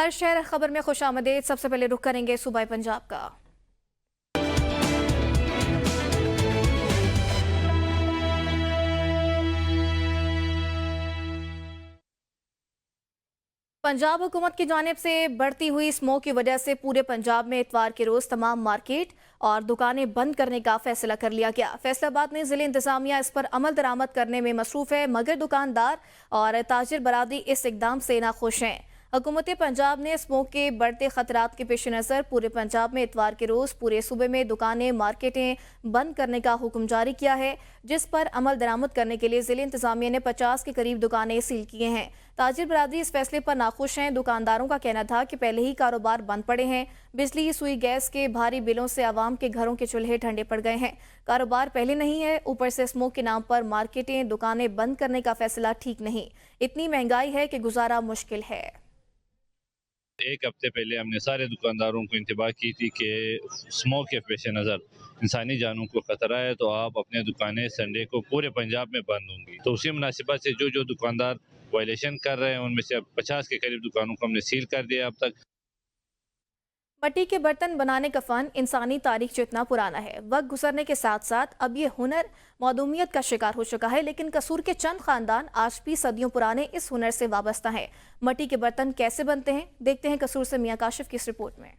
हर शहर खबर में खुशामदीद। सबसे पहले रुख करेंगे सूबाई पंजाब का। पंजाब हुकूमत की जानिब से बढ़ती हुई स्मोक की वजह से पूरे पंजाब में इतवार के रोज तमाम मार्केट और दुकानें बंद करने का फैसला कर लिया गया। फैसलाबाद में जिले इंतजामिया इस पर अमल दरामद करने में मसरूफ है, मगर दुकानदार और ताजिर बरादरी इस इकदाम से नाखुश हैं। हुकूमत पंजाब ने स्मोक के बढ़ते खतरात के पेश नज़र पूरे पंजाब में इतवार के रोज़ पूरे सूबे में दुकानें मार्केटें बंद करने का हुक्म जारी किया है, जिस पर अमल दरामद करने के लिए जिले इंतजामिया ने 50 के करीब दुकानें सील किए हैं। ताजिर बरादरी इस फैसले पर नाखुश हैं। दुकानदारों का कहना था कि पहले ही कारोबार बंद पड़े हैं। बिजली सुई गैस के भारी बिलों से आवाम के घरों के चूल्हे ठंडे पड़ गए हैं। कारोबार पहले नहीं है, ऊपर से स्मोक के नाम पर मार्केटें दुकानें बंद करने का फैसला ठीक नहीं। इतनी महंगाई है कि गुजारा मुश्किल है। एक हफ्ते पहले हमने सारे दुकानदारों को इंतबाह की थी कि स्मोक के पेश नज़र इंसानी जानों को खतरा है, तो आप अपने दुकानें संडे को पूरे पंजाब में बंद होंगी। तो उसी मुनासिबत से जो दुकानदार वायलेशन कर रहे हैं उनमें से 50 के करीब दुकानों को हमने सील कर दिया अब तक। मट्टी के बर्तन बनाने का फन इंसानी तारीख जितना पुराना है। वक्त गुजरने के साथ साथ अब ये हुनर मौदूमियत का शिकार हो चुका है, लेकिन कसूर के चंद खानदान आज भी सदियों पुराने इस हुनर से वाबस्ता हैं। मट्टी के बर्तन कैसे बनते हैं, देखते हैं कसूर से मियां काशिफ की इस रिपोर्ट में।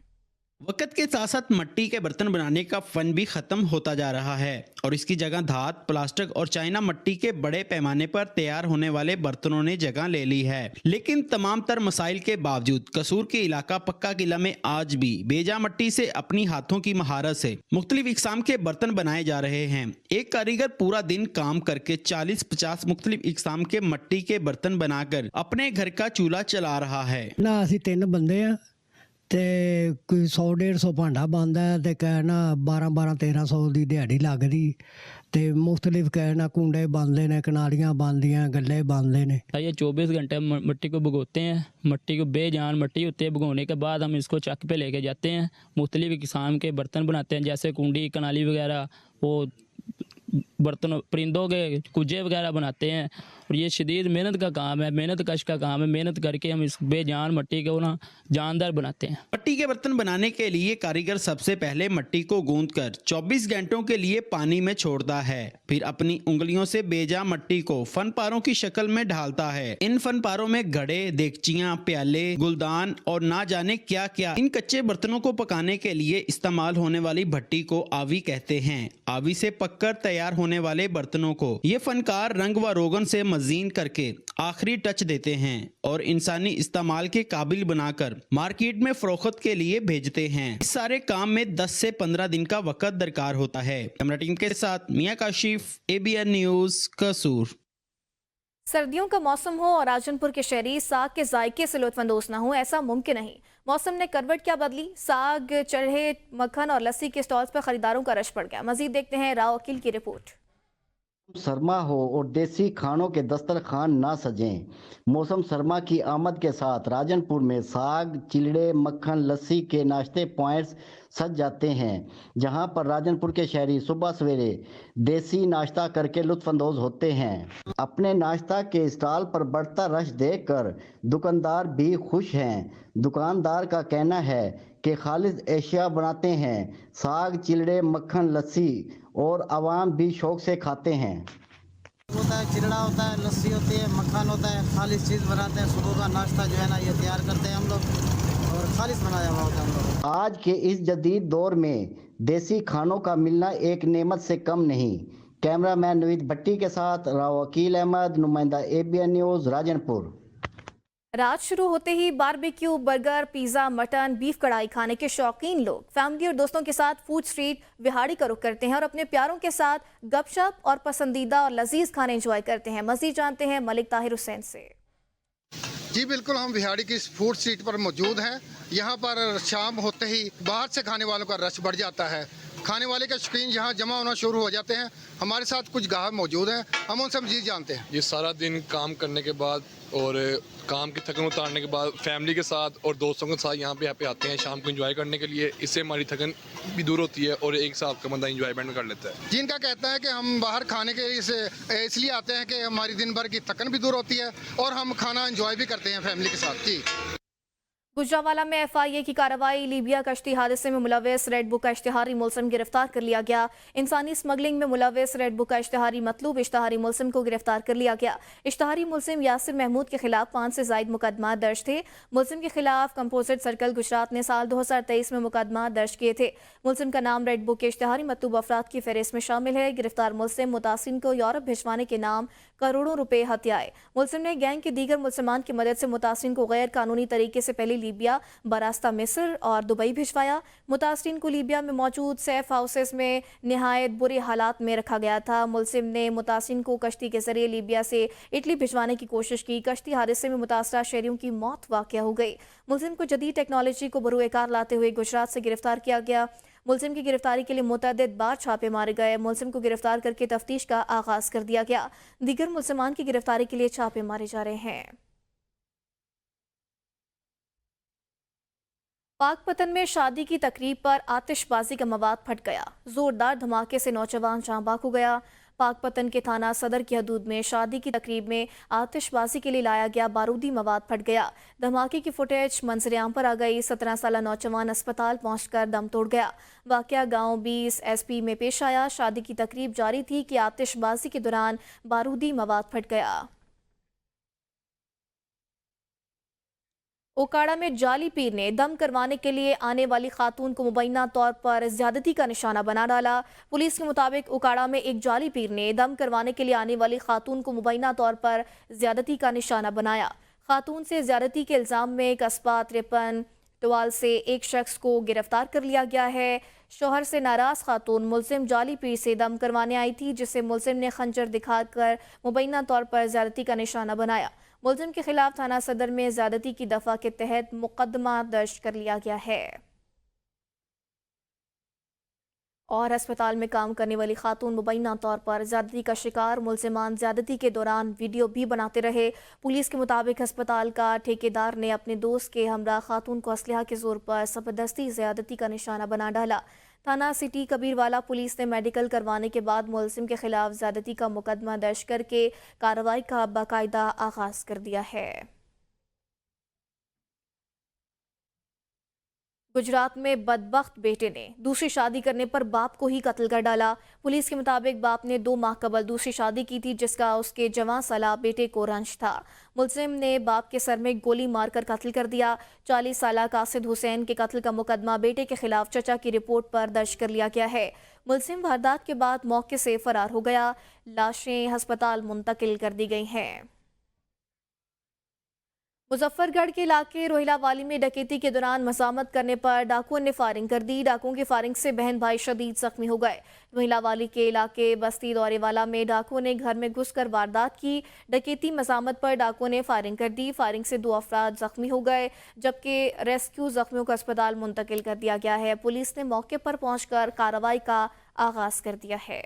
वक्त के साथ साथ मट्टी के बर्तन बनाने का फन भी खत्म होता जा रहा है और इसकी जगह धात, प्लास्टिक और चाइना मट्टी के बड़े पैमाने पर तैयार होने वाले बर्तनों ने जगह ले ली है। लेकिन तमाम तर मसाइल के बावजूद कसूर के इलाका पक्का किला में आज भी बेजा मट्टी से अपनी हाथों की महारत से मुख्तलिफ इकसाम के बर्तन बनाए जा रहे हैं। एक कारीगर पूरा दिन काम करके 40-50 मुख्तलिफ इकसाम के मट्टी के बर्तन बनाकर अपने घर का चूल्हा चला रहा है। ना असी 3 बंदे हैं ते कोई 100-150 भांडा बनता है ते कहना 1200-1300 की दिहाड़ी लगती ते मुख्तलिफ कहना कुंडे बनते ने, कनालियाँ बनदियाँ, गल्ले बनते ने। ये 24 घंटे मिट्टी को भगोते हैं। मट्टी को बेजान मट्टी होती है। भगोने के बाद हम इसको चक पे लेके जाते हैं, मुख्तलिफ किस्म के बर्तन बनाते हैं, जैसे कुंडी, कनाली वगैरह, वो बर्तन परिंदों के कुजे वगैरह बनाते हैं। और ये शदीद मेहनत का काम है, मेहनत कश का काम है। मेहनत करके हम इस बेजान मट्टी को ना जानदार बनाते हैं। मट्टी के बर्तन बनाने के लिए कारीगर सबसे पहले मट्टी को गूंथकर 24 घंटों के लिए पानी में छोड़ता है, फिर अपनी उंगलियों से बेजा मट्टी को फन पारों की शक्ल में ढालता है। इन फन पारों में घड़े, देगचियां, प्याले, गुलदान और ना जाने क्या क्या। इन कच्चे बर्तनों को पकाने के लिए इस्तेमाल होने वाली भट्टी को आवी कहते हैं। आवी से पककर तैयार होने वाले बर्तनों को ये फनकार रंग व रोगन से मजीन करके आखिरी टच देते हैं और इंसानी इस्तेमाल के काबिल बनाकर मार्केट में फरोख्त के लिए भेजते हैं। इस सारे काम में 10 से 15 दिन का वक्त दरकार होता है। कैमरा टीम के साथ मियां काशिफ, ABN न्यूज, कसूर। सर्दियों का मौसम हो और राजनपुर के शहरी साग के जायके से लुत्फानंदोज न हो, ऐसा मुमकिन नहीं। मौसम ने करवट क्या बदली, साग, चढ़े, मक्खन और लस्सी के स्टॉल्स पर खरीदारों का रश पड़ गया। मजीद देखते हैं राव वकील की रिपोर्ट। सरमा हो और देसी खानों के दस्तरखान ना सजें। मौसम सरमा की आमद के साथ राजनपुर में साग, चिलड़े, मक्खन, लस्सी के नाश्ते पॉइंट्स सज जाते हैं, जहां पर राजनपुर के शहरी सुबह सवेरे देसी नाश्ता करके लुत्फानंदोज होते हैं। अपने नाश्ता के स्टॉल पर बढ़ता रश देखकर दुकानदार भी खुश हैं। दुकानदार का कहना है कि खालिद एशिया बनाते हैं, साग, चिलड़े, मक्खन, लस्सी, और आवाम भी शौक से खाते हैं। होता है, चिलड़ा होता है, लस्सी होती है, मक्खन होता है, खालिश चीज़ बनाते हैं। सुबह का नाश्ता जो है ना ये तैयार करते हैं हम लोग और खालिश बनाया हुआ होता है हम लोग। आज के इस जदीद दौर में देसी खानों का मिलना एक नेमत से कम नहीं। कैमरामैन नवीद भट्टी के साथ राव वकील अहमद, नुमाइंदा ABN न्यूज़, राजनपुर। रात शुरू होते ही barbecue, burger, pizza, mutton, beef kadhai खाने के शौकीन लोग फैमिली और दोस्तों के साथ फूड स्ट्रीट विहाड़ी का रुख करते हैं और अपने प्यारों के साथ गपशप और पसंदीदा और लजीज खाने एंजॉय करते हैं। मजीद जानते हैं मलिक ताहिर हुसैन से। जी बिल्कुल, हम विहाड़ी की फूड स्ट्रीट पर मौजूद हैं। यहाँ पर शाम होते ही बाहर से खाने वालों का रश बढ़ जाता है। खाने वाले के शौकीन यहाँ जमा होना शुरू हो जाते हैं। हमारे साथ कुछ गाहक मौजूद हैं, हम उनसे मजीद जानते हैं। ये सारा दिन काम करने के बाद और काम की थकन उतारने के बाद फैमिली के साथ और दोस्तों के साथ यहाँ पे आते हैं शाम को एंजॉय करने के लिए। इससे हमारी थकन भी दूर होती है और एक हिसाब का बंदा एंजॉयमेंट कर लेता है। जिनका कहता है कि हम बाहर खाने के इसलिए आते हैं कि हमारी दिन भर की थकन भी दूर होती है और हम खाना एंजॉय भी करते हैं फैमिली के साथ। जी गुजरांवाला में एफआईए की कार्रवाई। लीबिया कश्ती हादसे में मुलविस रेड बुक का इश्तिहारी मुलजिम गिरफ्तार कर लिया गया। इंसानी स्मगलिंग में मुलविस रेड बुक का इश्तिहारी मतलूब इश्तिहारी मुलजिम को गिरफ्तार कर लिया गया। इश्तिहारी मुलजिम यासिर महमूद के खिलाफ 5 से जायद मुकदमा दर्ज थे। मुलजिम के खिलाफ कंपोजिट सर्कल गुजरात ने साल 2023 में मुकदमा दर्ज किए थे। मुलजिम का नाम रेड बुक के इश्तिहारी मतलूब अफराद की फहरिस्त में शामिल है। गिरफ्तार मुलजिम मुतासिन को यूरोप भिजवाने के नाम करोड़ों रुपए हथियाए। मुलजिम ने गैंग के दीगर मुसलमान की मदद से मुतासिन को गैर कानूनी तरीके से पहले लीबिया, बरास्ता मिस्र और दुबई भिजवाया। मुतासिन को लीबिया में मौजूद सेफ हाउसेस में निहायत बुरे हालात में रखा गया था। मुलजिम ने मुतासिन को कश्ती के जरिए लीबिया से इटली भिजवाने की कोशिश की। कश्ती हादसे में मुतासरा शहरियों की मौत वाक़या हो गई। मुलजिम को जदीद टेक्नोलॉजी को बरूएकार लाते हुए गुजरात से गिरफ्तार किया गया। मुलजिम की गिरफ्तारी के लिए मुतअद्दिद बार छापे मारे गए। मुलजिम को गिरफ्तार करके तफ्तीश का आगाज कर दिया गया। दीगर मुलजिमान की गिरफ्तारी के लिए छापे मारे जा रहे हैं। पाकपतन में शादी की तकरीब पर आतिशबाजी का मवाद फट गया। जोरदार धमाके से नौजवान जाँ बाक हो गया। पाकपतन के थाना सदर की हदूद में शादी की तकरीब में आतिशबाजी के लिए लाया गया बारूदी मवाद फट गया। धमाके की फुटेज मंजर-ए-आम पर आ गई। 17 साला नौजवान अस्पताल पहुंचकर दम तोड़ गया। वाकया गांव 20 SP में पेश आया। शादी की तकरीब जारी थी कि आतिशबाजी के दौरान बारूदी मवाद फट गया। ओकाड़ा में जाली पीर ने दम करवाने के लिए आने वाली खातून को मुबैना तौर पर ज्यादती का निशाना बना डाला। पुलिस के मुताबिक ओकाड़ा में एक जाली पीर ने दम करवाने के लिए आने वाली खातून को मुबैना तौर पर ज्यादती का निशाना बनाया। खातून से ज्यादती के इल्जाम में कस्बा 53 टवाल से एक शख्स को गिरफ्तार कर लिया गया है। शोहर से नाराज खातून मुलजिम जाली पीर से दम करवाने आई थी, जिसे मुलजिम ने खंजर दिखाकर मुबैना तौर पर ज्यादती का निशाना बनाया। मुलजिम के खिलाफ थाना सदर में ज्यादती की दफा के तहत मुकदमा दर्ज कर लिया गया है। और अस्पताल में काम करने वाली खातून मुबैना तौर पर ज्यादती का शिकार। मुलजिमान ज्यादती के दौरान वीडियो भी बनाते रहे। पुलिस के मुताबिक अस्पताल का ठेकेदार ने अपने दोस्त के हमरा खातून को असलहा के जोर पर जबरदस्ती ज्यादती का निशाना बना डाला। थाना सिटी कबीरवाला पुलिस ने मेडिकल करवाने के बाद मुलजिम के खिलाफ ज्यादती का मुकदमा दर्ज करके कार्रवाई का बाकायदा आगाज कर दिया है। गुजरात में बदबख्त बेटे ने दूसरी शादी करने पर बाप को ही कत्ल कर डाला। पुलिस के मुताबिक बाप ने 2 माह कबल दूसरी शादी की थी, जिसका उसके जवां साला बेटे को रंज था। मुलजिम ने बाप के सर में गोली मारकर कत्ल कर दिया। 40 साला कासिद हुसैन के कत्ल का मुकदमा बेटे के खिलाफ चचा की रिपोर्ट पर दर्ज कर लिया गया है। मुलजिम वारदात के बाद मौके से फरार हो गया। लाशें अस्पताल मुंतकिल कर दी गई हैं। मुजफ्फरगढ़ के इलाके रोहिलावाली में डकैती के दौरान मज़ामत करने पर डाकुओं ने फायरिंग कर दी। डाकुओं की फायरिंग से बहन भाई शदीद जख्मी हो गए। रोहिलावाली के इलाके बस्ती दौरेवाला में डाकुओं ने घर में घुसकर वारदात की। डकैती मज़ामत पर डाकुओं ने फायरिंग कर दी। फायरिंग से 2 अफराद जख्मी हो गए, जबकि रेस्क्यू जख्मियों को अस्पताल मुंतकिल कर दिया गया है। पुलिस ने मौके पर पहुंचकर कार्रवाई का आगाज कर दिया है।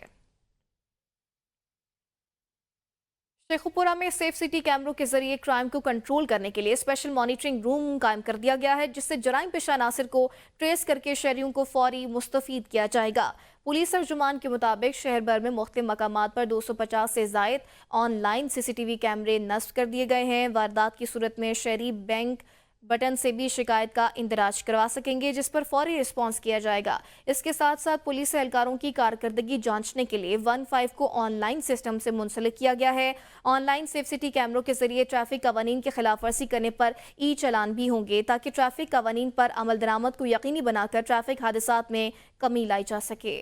शेखुपुरा में सेफ सिटी कैमरों के जरिए क्राइम को कंट्रोल करने के लिए स्पेशल मॉनिटरिंग रूम कायम कर दिया गया है, जिससे जराइम पेशा अनासर को ट्रेस करके शहरियों को फौरी मुस्तफीद किया जाएगा। पुलिस तर्जुमान के मुताबिक शहर भर में मुख्तलिफ मकामात पर 250 से जायद ऑनलाइन CCTV कैमरे नस्ब कर दिए गए हैं। वारदात की सूरत में शहरी बैंक बटन से भी शिकायत का इंदराज करवा सकेंगे, जिस पर फौरी रिस्पांस किया जाएगा। इसके साथ साथ पुलिस एहलकारों की कारकर्दगी जांचने के लिए 15 को ऑनलाइन सिस्टम से मुंसलिक किया गया है। ऑनलाइन सेफ सिटी कैमरों के जरिए ट्रैफिक कवानीन की खिलाफ वर्जी करने पर चालान भी होंगे, ताकि ट्रैफिक कवानीन पर अमल दरामद को यकीनी बनाकर ट्रैफिक हादसात में कमी लाई जा सके।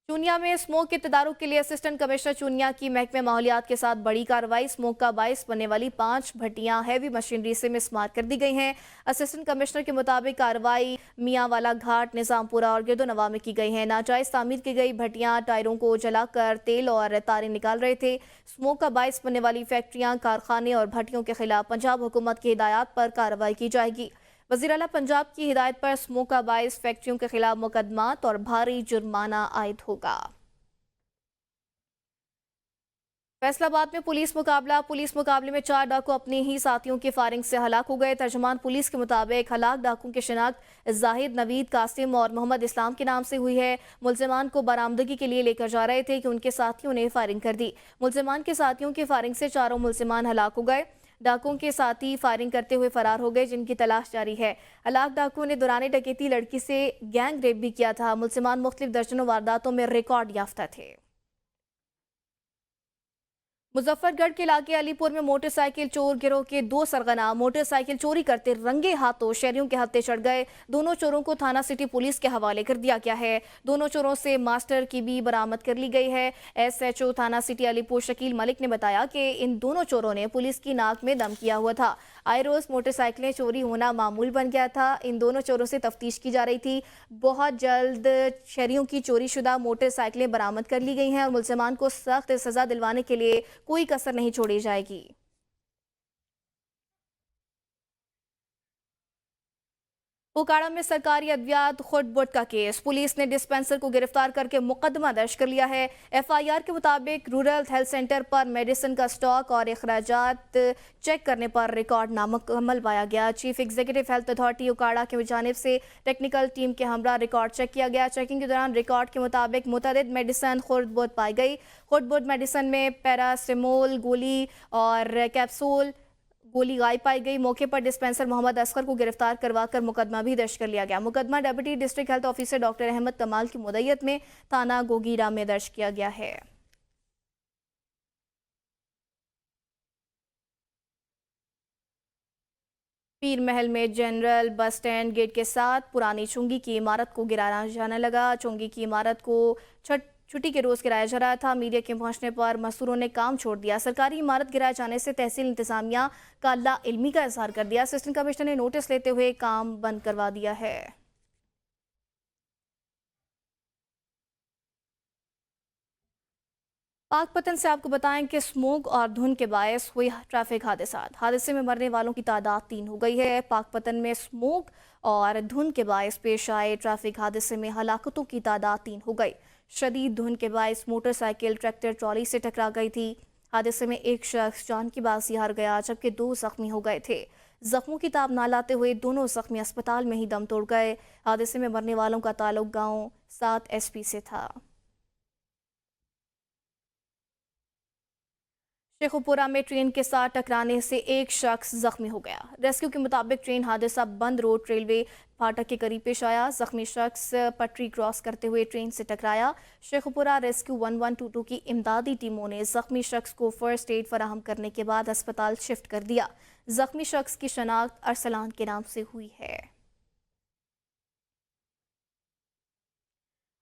चूनिया में स्मोक के तदारुक के लिए असिस्टेंट कमिश्नर चूनिया की महकमे माहौलियात के साथ बड़ी कार्रवाई। स्मोक का बाइस बनने वाली 5 भट्टियां हैवी मशीनरी से मिसमार कर दी गई हैं। असिस्टेंट कमिश्नर के मुताबिक कार्रवाई मियांवाला घाट, निजामपुरा और गिरदोनवा में की गई है। नाजायज तामीर की गई भट्टियां टायरों को जलाकर तेल और तारें निकाल रहे थे। स्मोक का बाइस बनने वाली फैक्ट्रियां, कारखाने और भट्टियों के खिलाफ पंजाब हुकूमत की हिदायत पर कार्रवाई की जाएगी। वज़ीर आला पंजाब की हिदायत पर स्मोक का बाइस फैक्ट्रियों के खिलाफ मुकदमात और भारी जुर्माना आयद होगा। फैसलाबाद में पुलिस मुकाबले में 4 डाकू अपने ही साथियों की फायरिंग से हलाक हो गए। तर्जुमान पुलिस के मुताबिक हलाक डाकुओं की शिनाख्त जाहिद, नवीद, कासिम और मोहम्मद इस्लाम के नाम से हुई है। मुलजिमान को बरामदगी के लिए लेकर जा रहे थे कि उनके साथियों ने फायरिंग कर दी। मुलजिमान के साथियों की फायरिंग से 4 मुलजिमान हलाक हो गए। डाकुओं के साथी फायरिंग करते हुए फरार हो गए, जिनकी तलाश जारी है। हलाक डाकुओं ने दौरान डकैती लड़की से गैंग रेप भी किया था। मुलजिमान मुख्तलिफ दर्जनों वारदातों में रिकॉर्ड याफ्ता थे। मुजफ्फरगढ़ के इलाके अलीपुर में मोटरसाइकिल चोर गिरोह के 2 सरगना मोटरसाइकिल चोरी करते रंगे हाथों शहरियों के हत्थे चढ़ गए। दोनों चोरों को थाना सिटी पुलिस के हवाले कर दिया गया है। दोनों चोरों से मास्टर की भी बरामद कर ली गई है। SHO थाना सिटी अलीपुर शकील मलिक ने बताया कि इन दोनों चोरों ने पुलिस की नाक में दम किया हुआ था। आए रोज मोटरसाइकिलें चोरी होना मामूल बन गया था। इन दोनों चोरों से तफ्तीश की जा रही थी। बहुत जल्द शहरियों की चोरी शुदा मोटरसाइकिलें बरामद कर ली गई हैं और मुलजिमान को सख्त सजा दिलवाने के लिए कोई कसर नहीं छोड़ी जाएगी। उकाड़ा में सरकारी अद्वियात खुर्द-बुर्द का केस। पुलिस ने डिस्पेंसर को गिरफ्तार करके मुकदमा दर्ज कर लिया है। FIR के मुताबिक रूरल हेल्थ सेंटर पर मेडिसिन का स्टॉक और अखराजात चेक करने पर रिकॉर्ड नामुकम्मल पाया गया। चीफ एग्जीक्यूटिव हेल्थ अथॉरिटी उकाड़ा की जानिब से टेक्निकल टीम के हमरा रिकॉर्ड चेक किया गया। चेकिंग के दौरान रिकॉर्ड के मुताबिक मुतअद्दिद मेडिसिन खुर्द-बुर्द पाई गई। खुर्द-बुर्द मेडिसिन में पैरासिटामोल गोली और कैप्सूल गोली गायब पाई गई। मौके पर डिस्पेंसर मोहम्मद असगर को गिरफ्तार करवाकर मुकदमा भी दर्ज कर लिया गया। मुकदमा deputy district health officer doctor Ahmad Kamal की मुद्दत में थाना गोगीरा में दर्ज किया गया है। पीर महल में जनरल बस स्टैंड गेट के साथ पुरानी चुंगी की इमारत को गिराया जाने लगा। चुंगी की इमारत को छुट्टी के रोज गिराया जा रहा था। मीडिया के पहुंचने पर मजदूरों ने काम छोड़ दिया। सरकारी इमारत गिराए जाने से तहसील इंतजामिया का लाइल्मी का इजहार कर दिया। असिस्टेंट कमिश्नर ने नोटिस लेते हुए काम बंद करवा दिया है। पाकपतन से आपको बताएं कि स्मोक और धुंध के बायस हुए ट्रैफिक हादसे में मरने वालों की तादाद 3 हो गई है। पाकपतन में स्मोक और धुंध के बायस पेश आए ट्रैफिक हादसे में हलाकतों की तादाद 3 हो गई। शदीद धुंध के बायस मोटरसाइकिल ट्रैक्टर ट्रॉली से टकरा गई थी। हादसे में एक शख्स जान की बाजी हार गया, जबकि 2 जख्मी हो गए थे। जख्मों की ताब ना लाते हुए दोनों जख्मी अस्पताल में ही दम तोड़ गए। हादसे में मरने वालों का ताल्लुक गांव 7 SP से था। शेखुपुरा में ट्रेन के साथ टकराने से एक शख्स जख्मी हो गया। रेस्क्यू के मुताबिक ट्रेन हादसा बंद रोड रेलवे फाटक के करीब पेश आया। जख्मी शख्स पटरी क्रॉस करते हुए ट्रेन से टकराया। शेखुपुरा रेस्क्यू 1122 की इमदादी टीमों ने जख्मी शख्स को फर्स्ट एड फराहम करने के बाद अस्पताल शिफ्ट कर दिया। जख्मी शख्स की शनाख्त अरसलान के नाम से हुई है।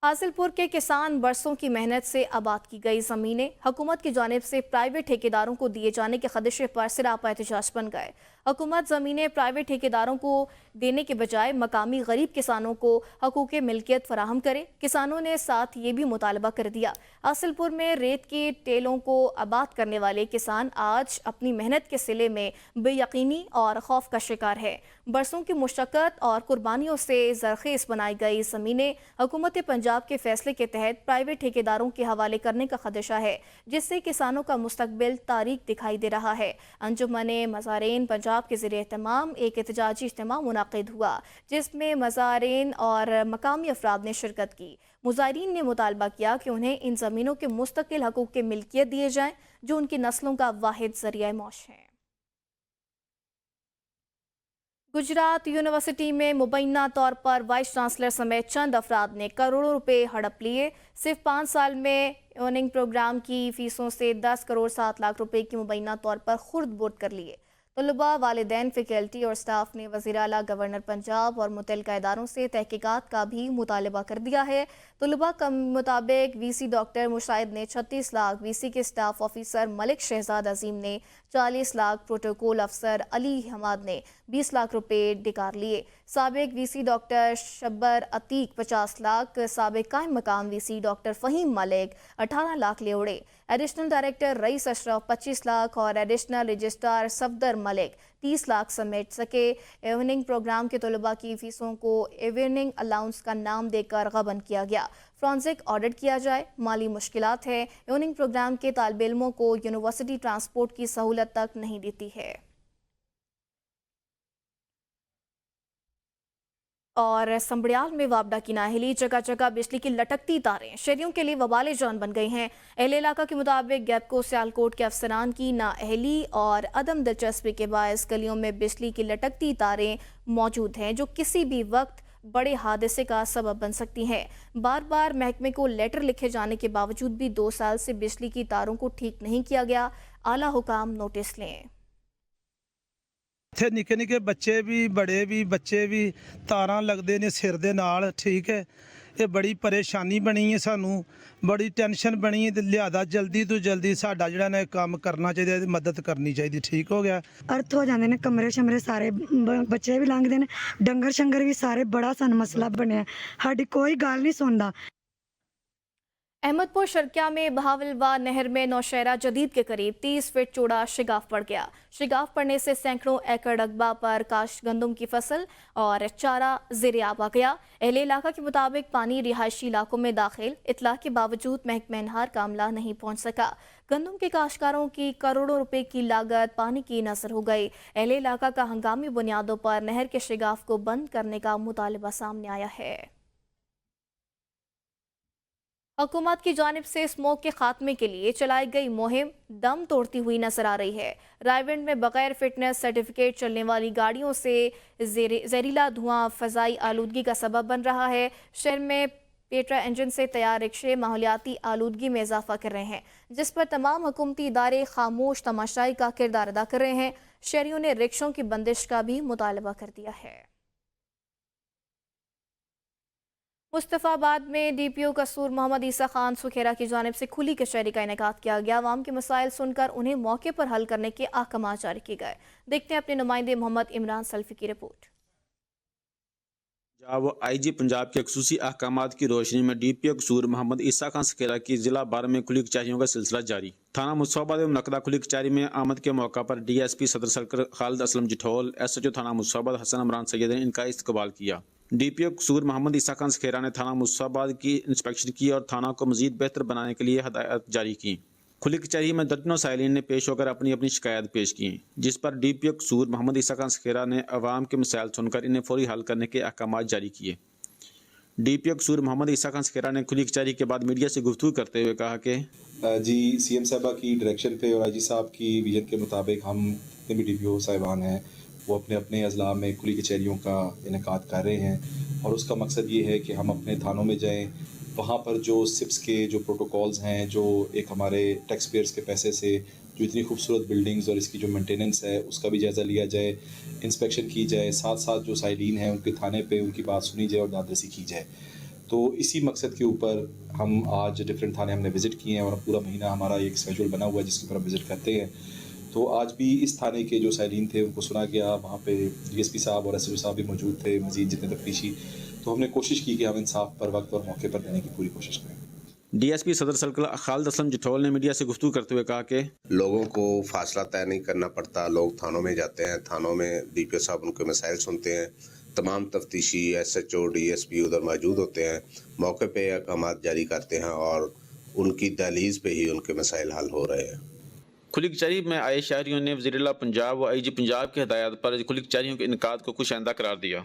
हासिलपुर के किसान बरसों की मेहनत से आबाद की गई ज़मीनें हुकूमत की जानिब से प्राइवेट ठेकेदारों को दिए जाने के खदशे पर सिरापा एहतजाज बन गए। हुकूमत ज़मीनें प्राइवेट ठेकेदारों को देने के बजाय मकामी गरीब किसानों को हकूक़ मिल्कियत फराहम करे। किसानों ने साथ ये भी मुतालबा कर दिया। हासिलपुर में रेत के टेलों को आबाद करने वाले किसान आज अपनी मेहनत के सिले में बेयकीनी और खौफ का शिकार है। बरसों की मुशक्क़त और कुर्बानियों से ज़रख़ेज़ बनाई गई ज़मीनें हुकूमत पंजाब के फैसले के तहत प्राइवेट ठेकेदारों के हवाले करने का खदशा है, जिससे किसानों का मुस्तकबिल तारीक दिखाई दे रहा है। अंजुमन मज़ारीन पंजाब के ज़रिए तमाम एक एहतजाजी इज्तिमा मुनाकिद हुआ, जिसमें मज़ारीन और मकामी अफराद ने शिरकत की। मुज़ाहिरीन ने मुतालबा किया कि उन्हें इन ज़मीनों के मुस्तकिल हकूक़ की मिल्कियत दिए जाएँ, जो उनकी नस्लों का वाहिद ज़रिया मौश है। गुजरात यूनिवर्सिटी में मुबैना तौर पर वाइस चांसलर समेत चंद अफराद ने करोड़ों रुपए हड़प लिए। सिर्फ 5 साल में अर्निंग प्रोग्राम की फीसों से 10 करोड़ 7 लाख रुपए की मुबैना तौर पर खुर्द-बुर्द कर लिए। तलबा, वालिदैन, फैकल्टी और स्टाफ ने वज़ीर आला, गवर्नर पंजाब और मुतल्लिका इदारों से तहकीकात का भी मुतालबा कर दिया है। तलबा के मुताबिक VC डॉक्टर मुशाहिद ने 36 लाख, VC के स्टाफ ऑफिसर मलिक शहजाद अजीम ने 40 लाख, प्रोटोकॉल अफसर अली हमाद ने 20 लाख रुपए डिकार लिए। साबिक VC डॉक्टर शब्बर अतीक 50 लाख, साबिक कायम मकाम VC डॉक्टर फ़हीम मलिक 18 लाख ले उड़े। Additional director rice Ashraf 25 lakh और एडिशनल रजिस्ट्रार सफदर मलिक 30 लाख समेट सके। इवनिंग प्रोग्राम के तलबा की फीसों को इवनिंग अलाउंस का नाम देकर गबन किया गया। फ्रांसिक ऑडिट किया जाए, माली मुश्किलात है। इवनिंग प्रोग्राम के तालिब इल्मों को यूनिवर्सिटी ट्रांसपोर्ट की सहूलत तक नहीं देती है। और संबड़ियाल में वापडा की नाअहली, जगह जगह बिजली की लटकती तारें शहरियों के लिए वबाले जान बन गई हैं। अहले इलाका के मुताबिक गैपको सियालकोट के अफसरान की नाअहली और अदम दिलचस्पी के बायस गलियों में बिजली की लटकती तारें मौजूद हैं, जो किसी भी वक्त बड़े हादसे का सबब बन सकती हैं। बार बार महकमे को लेटर लिखे जाने के बावजूद भी 2 साल से बिजली की तारों को ठीक नहीं किया गया। आला हुकाम नोटिस लें। ਇੱਥੇ ਨਿੱਕੇ ਨਿੱਕੇ ਬੱਚੇ ਵੀ ਬੜੇ ਵੀ ਬੱਚੇ ਵੀ ਤਾਰਾਂ ਲੱਗਦੇ ਨੇ ਸਿਰ ਦੇ ਨਾਲ। ਠੀਕ ਹੈ, ਇਹ ਬੜੀ ਪਰੇਸ਼ਾਨੀ ਬਣੀ ਹੈ, ਸਾਨੂੰ ਬੜੀ ਟੈਨਸ਼ਨ ਬਣੀ ਹੈ ਤੇ ਲਿਆਦਾ ਜਲਦੀ ਤੋਂ ਜਲਦੀ ਸਾਡਾ ਜਿਹੜਾ ਨੇ ਕੰਮ ਕਰਨਾ ਚਾਹੀਦਾ, ਇਹਦੀ ਮਦਦ ਕਰਨੀ ਚਾਹੀਦੀ। ਠੀਕ ਹੋ ਗਿਆ, ਅਰਥ ਹੋ ਜਾਂਦੇ ਨੇ ਕਮਰੇ ਸ਼ਮਰੇ ਸਾਰੇ, ਬੱਚੇ ਵੀ ਲੰਘਦੇ ਨੇ, ਡੰਗਰ ਸ਼ੰਗਰ ਵੀ ਸਾਰੇ, ਬੜਾ ਸਾਨੂੰ ਮਸਲਾ ਬਣਿਆ, ਸਾਡੀ ਕੋਈ ਗੱਲ ਨਹੀਂ ਸੁਣਦਾ। अहमदपुर शर्किया में बहावलवा नहर में नौशहरा जदीद के करीब 30 फीट चौड़ा शिगाफ पड़ गया। शिगाफ पड़ने से सैकड़ों एकड़ रकबा पर काश गंदम की फसल और चारा ज़ेरे आब आ गया। अहले इलाका के मुताबिक पानी रिहायशी इलाकों में दाखिल, इतला के बावजूद महकमा नहर का अमला नहीं पहुँच सका। गंदम के काश्तकारों की करोड़ों रुपए की लागत पानी की नजर हो गई। अहले इलाका का हंगामी बुनियादों पर नहर के शिगाफ को बंद करने का मुतालबा सामने आया है। हुकूमत की जानिब से स्मोक के खात्मे के लिए चलाई गई मुहिम दम तोड़ती हुई नजर आ रही है। रायविंड में बगैर फिटनेस सर्टिफिकेट चलने वाली गाड़ियों से जहरीला धुआं फजाई आलूदगी का सबब बन रहा है। शहर में पेट्रा इंजन से तैयार रिक्शे माहौलियाती आलूदगी में इजाफा कर रहे हैं, जिस पर तमाम हुकूमती इदारे खामोश तमाशाई का किरदार अदा कर रहे हैं। शहरियों ने रिक्शों की बंदिश का भी मुतालबा कर दिया है। मुस्तफ़ाबाद में DPO कसूर मोहम्मद ईसा खान सुखेरा की जानिब से खुली कचहरी का इनेकाद किया गया। आवाम के मसाइल सुनकर उन्हें मौके पर हल करने के अहकाम जारी किए गए। देखते हैं अपने नुमाइंदे मोहम्मद इमरान सल्फी की रिपोर्ट। जब IG पंजाब के खसूसी अहकामात की रोशनी में DPO कसूर मोहम्मद ईसा खान सुखेरा की जिला बार में खुली कचहरियों का सिलसिला जारी। थाना मुस्तफ़ाबाद में मुनक़दा खुली कचहरी में आमद के मौका पर DSP सदर सर्कल खालिद असलम जिठौल, SHO थाना मुस्तफ़ाबाद हसन इमरान सैयद ने इनका इस्तकबाल किया। DPO कसूर मोहम्मद ईसा खान सुखेरा ने थाना मुस्तफ़ाबाद की इंस्पेक्शन की और थाना को मज़ीद बेहतर बनाने के लिए हदायत जारी की। खुली कचहरी में दर्जनों साइलिन ने पेश होकर अपनी अपनी शिकायत पेश की, जिस पर DPO कसूर मोहम्मद ईसा खान सुखेरा ने अवाम के मसाइल सुनकर इन्हें फौरी हल करने के अहकाम जारी किए। DPO कसूर मोहम्मद ईसा खान सुखेरा ने खुली कचहरी के बाद मीडिया से गुफ्तगू करते हुए कहा कि जी CM साहबा की डायरेक्शन पे और IG साहब की विजन के मुताबिक हम जितने भी DPO साहिबान हैं वो अपने अपने अजला में खुली कचहरियों का इनेकाद कर रहे हैं, और उसका मकसद ये है कि हम अपने थानों में जाएं, वहाँ पर जो SIPS के जो प्रोटोकॉल्स हैं, जो एक हमारे टैक्स पेयर्स के पैसे से जो इतनी खूबसूरत बिल्डिंग्स और इसकी जो मेंटेनेंस है उसका भी जायज़ा लिया जाए, इंस्पेक्शन की जाए, साथ साथ जो साइलिन हैं उनके थाने पे उनकी बात सुनी जाए और दादरसी की जाए। तो इसी मकसद के ऊपर हम आज डिफरेंट थाने हमने विज़िट किए हैं और पूरा महीना हमारा एक स्केड्यूल बना हुआ है जिसके ऊपर हम विज़िट करते हैं। तो आज भी इस थाने के जो साइलिन थे उनको सुना गया, वहाँ पे DSP साहब और SHO साहब भी मौजूद थे, मज़ीद जितने तफ्तीशी, तो हमने कोशिश की कि हम इंसाफ पर वक्त और मौके पर देने की पूरी कोशिश करें। DSP सदर सर्कल खालिद असलम जिठौल ने मीडिया से गुफ्तगू करते हुए कहा कि लोगों को फासला तय नहीं करना पड़ता, लोग थानों में जाते हैं, थानों में DPO साहब उनके मसाइल सुनते हैं, तमाम तफ्तीशी SHO DSP उधर मौजूद होते हैं, मौके पे अहकाम जारी करते हैं और उनकी दहलीज पे ही उनके मसाइल हल हो रहे हैं। खुली कचहरी में आए शहरियों ने वज़ीर-ए-आला पंजाब व IG पंजाब की हिदायत पर खुली कचहरियों के इनकाद को खुश आइंदा करार दिया।